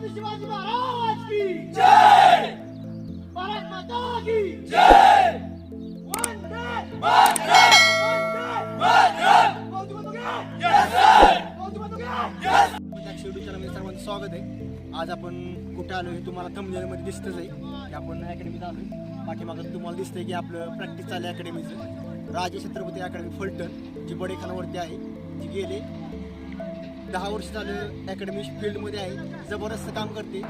छत्रपती शिवाजी महाराज की जय, भारत माता की जय, वंदे मातरम, वंदे मातरम, सर्वांचं स्वागत आहे। आज आपण कुठे आलो हे तुम्हाला थंबनेलमध्ये दिसतच आहे की आपण अकॅडमीत आलोय। पाठीमागं तुम्हाला दिसतंय की आपलं प्रॅक्टिस चालू आहे अकॅडमीचं। राजे छत्रपती अकॅडमी फलटण जी बडेखानावरती आहे, जी गेले 10 वर्ष झालं अकॅडमी फील्डमध्ये आहे, जबरदस्त काम करते।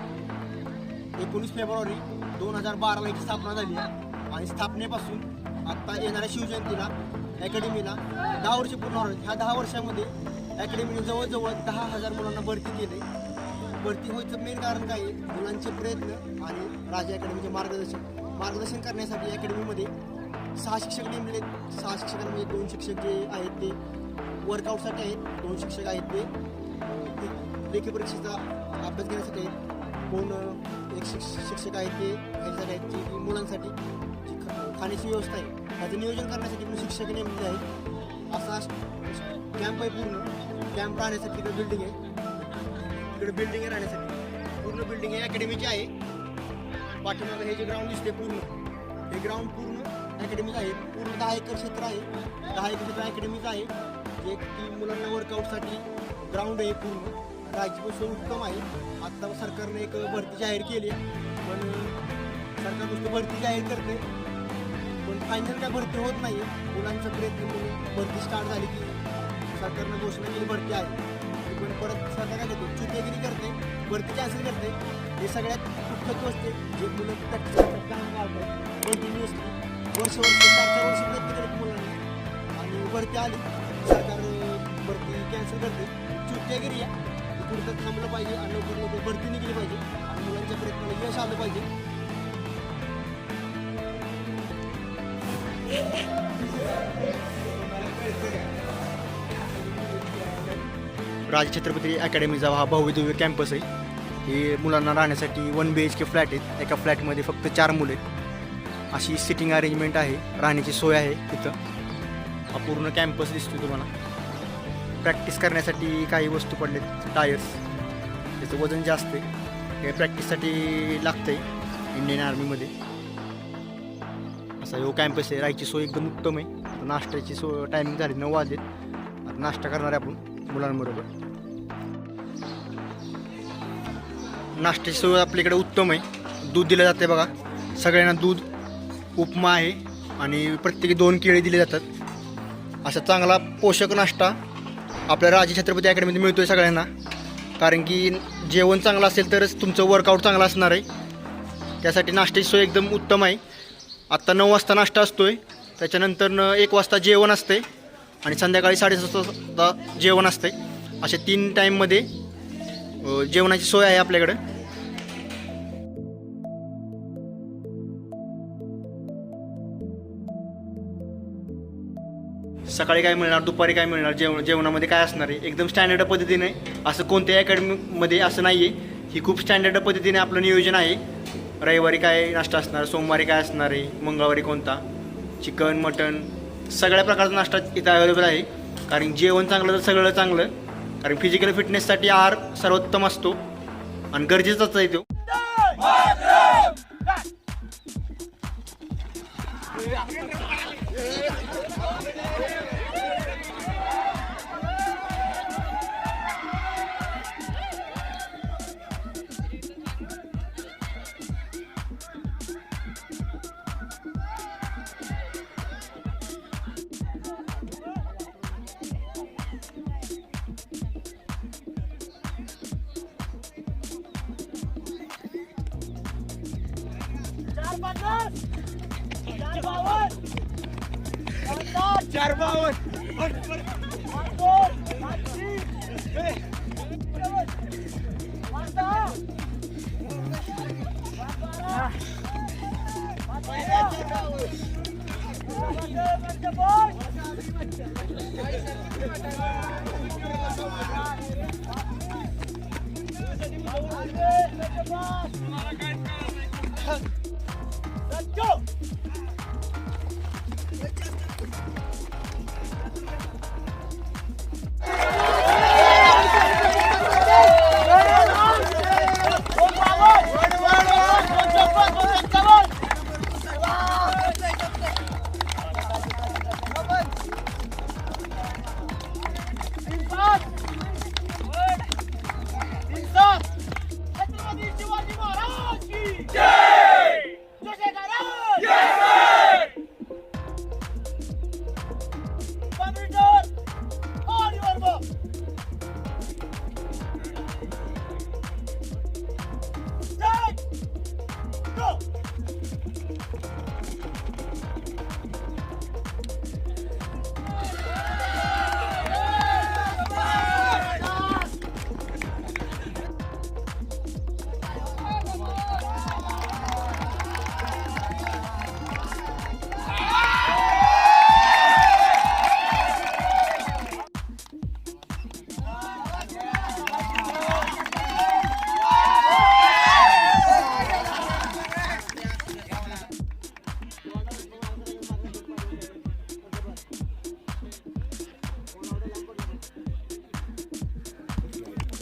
19 फेब्रुवारी 2012 याची स्थापना झाली आणि स्थापनेपासून आत्ता येणाऱ्या शिवजयंतीला अकॅडमीला 10 वर्ष पूर्ण होणार। ह्या 10 वर्षामध्ये अकॅडमीने जवळजवळ 10,000 मुलांना भरती केली। भरती व्हायचं मेन कारण काय आहे? मुलांचे प्रयत्न आणि राजा अकॅडमीचे मार्गदर्शन करण्यासाठी अकॅडमीमध्ये 6 शिक्षक नेमले। 6 शिक्षकांमध्ये 2 शिक्षक जे आहेत ते वर्कआउटसाठी आहेत, 2 शिक्षक आहेत ते लेखी परीक्षेचा अभ्यास घेण्यासाठी आहेत, कोण एक शिक्षक आहेत ते ह्याच्यासाठी आहेत जी मुलांसाठी जी खाण्याची व्यवस्था आहे त्याचं नियोजन करण्यासाठी पण शिक्षक नेमले आहेत। असा कॅम्प आहे, पूर्ण कॅम्प राहण्यासाठी तिकडे बिल्डिंग आहे, तिकडे बिल्डिंग आहे राहण्यासाठी, पूर्ण बिल्डिंग आहे अकॅडमीची आहे। पाठीमागं हे जे ग्राउंड दिसते पूर्ण, हे ग्राउंड पूर्ण अकॅडमीचं आहे। पूर्ण 10 एकर क्षेत्र आहे, 10 एकर क्षेत्र अकॅडमीचं आहे, जे की मुलांना वर्कआउटसाठी ग्राउंड आहे। पूर्ण राहायची पण सोय उत्तम आहे। आत्ता सरकारने एक भरती जाहीर केली आहे, पण सरकार नुसतं भरती जाहीर करते पण फायनल काय भरती होत नाही आहे। मुलांचा प्रयत्न म्हणून भरती स्टार्ट झाली की सरकारनं घोषणा केली भरती आहे, पण परत सरकार काय करते, चुकीगिरी करते, भरती कॅन्सल करते। हे सगळ्यात दुःखद असते जे मुलं प्रॅक्टिस काम करतात कंटिन्युअसली वर्ष 4 वर्ष प्रयत्न करत मुलांना आणि भरती आली सरकार भरती कॅन्सल करते। चुकीगिरी आहे, पुढचं थांबलं पाहिजे आणि लवकर भरती निघली पाहिजे आणि मुलांच्या प्रयत्नाला यश आलं पाहिजे। राज छत्रपती अकॅडमीचा हा भव्यदिव्य कॅम्पस आहे। हे मुलांना राहण्यासाठी 1 BHK फ्लॅट आहेत, एका फ्लॅटमध्ये फक्त 4 मुले आहेत। अशी सिटिंग अरेंजमेंट आहे, राहण्याची सोय आहे तिथं। हा पूर्ण कॅम्पस दिसतो तुम्हाला। प्रॅक्टिस करण्यासाठी काही वस्तू पडलेत, टायर्स, त्याचं वजन जास्त आहे, हे प्रॅक्टिससाठी लागतं आहे इंडियन आर्मीमध्ये। असा हो कॅम्पस आहे, राहायची सोय एकदम उत्तम आहे। नाश्त्याची सोय टायमिंग झाली 9 वाजलेत, आता नाश्ता करणार आहे आपण मुलांबरोबर। नाश्त्याची सोय आपल्याकडे उत्तम आहे, दूध दिलं जाते बघा सगळ्यांना, दूध, उपमा आहे आणि प्रत्येकी 2 केळी दिले जातात। असा चांगला पोषक नाश्ता आपल्या राजे छत्रपती अकॅडमीमध्ये मिळतो आहे सगळ्यांना, कारण की जेवण चांगलं असेल तरच तुमचं वर्कआउट चांगलं असणार आहे। त्यासाठी नाश्त्याची सोय एकदम उत्तम आहे। आत्ता 9 वाजता नाश्ता असतो आहे, त्याच्यानंतर 1 वाजता जेवण असते आणि संध्याकाळी 7:30 वाजता जेवण असते। अशा 3 टाईममध्ये जेवणाची सोय आहे आपल्याकडं। सकाळी काय मिळणार, दुपारी काय मिळणार, जेवणामध्ये काय असणार आहे एकदम स्टँडर्ड पद्धतीने। असं कोणत्याही अकॅडमीमध्ये असं नाही आहे, ही खूप स्टँडर्ड पद्धतीने आपलं नियोजन आहे। रविवारी काय नाश्ता असणार, सोमवारी काय असणार आहे, मंगळवारी कोणता, चिकन, मटन, सगळ्या प्रकारचा नाश्ता इथं अवेलेबल आहे। कारण जेवण चांगलं तर सगळं चांगलं, कारण फिजिकल फिटनेससाठी आहार सर्वोत्तम असतो आणि गरजेचाच आहे तो। चार बावन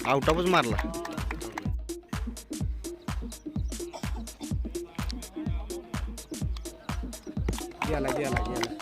आउट ऑफच मारला. गेला गेला गेला.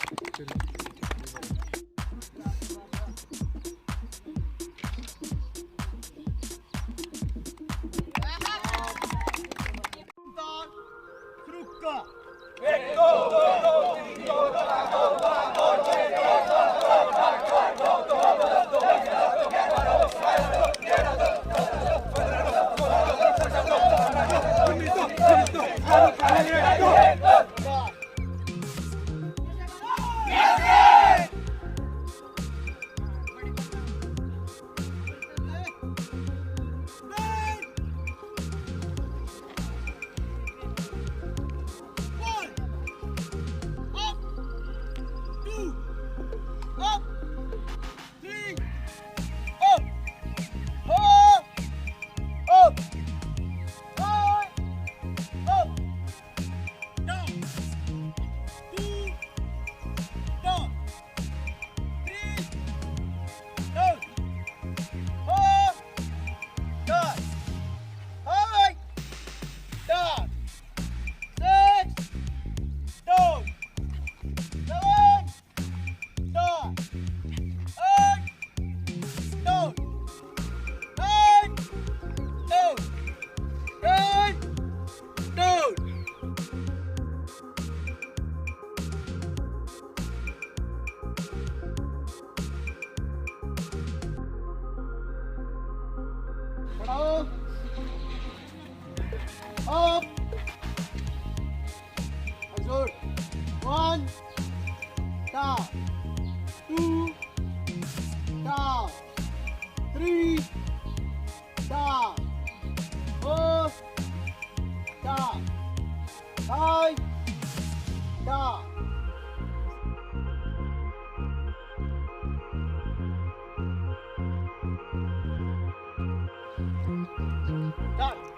Up. Good. 1. Down. 2. Down. 3. Down. 4. Down. 5. Down. Done.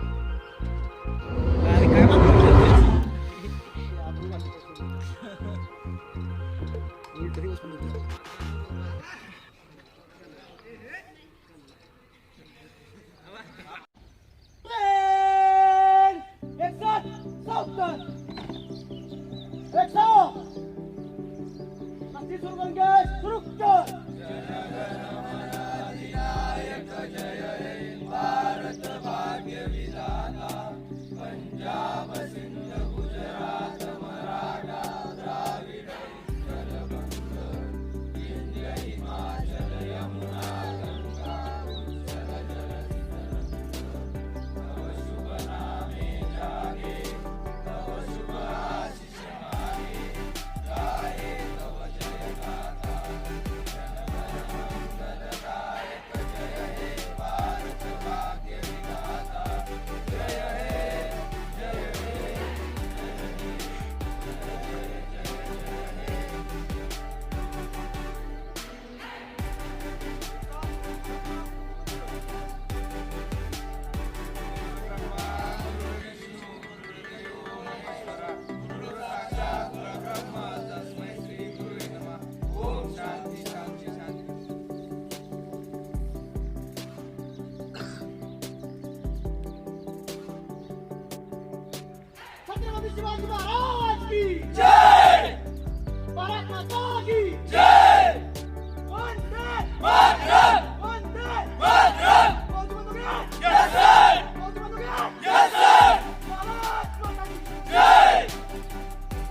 Chhatrapati Shivaji Maharaj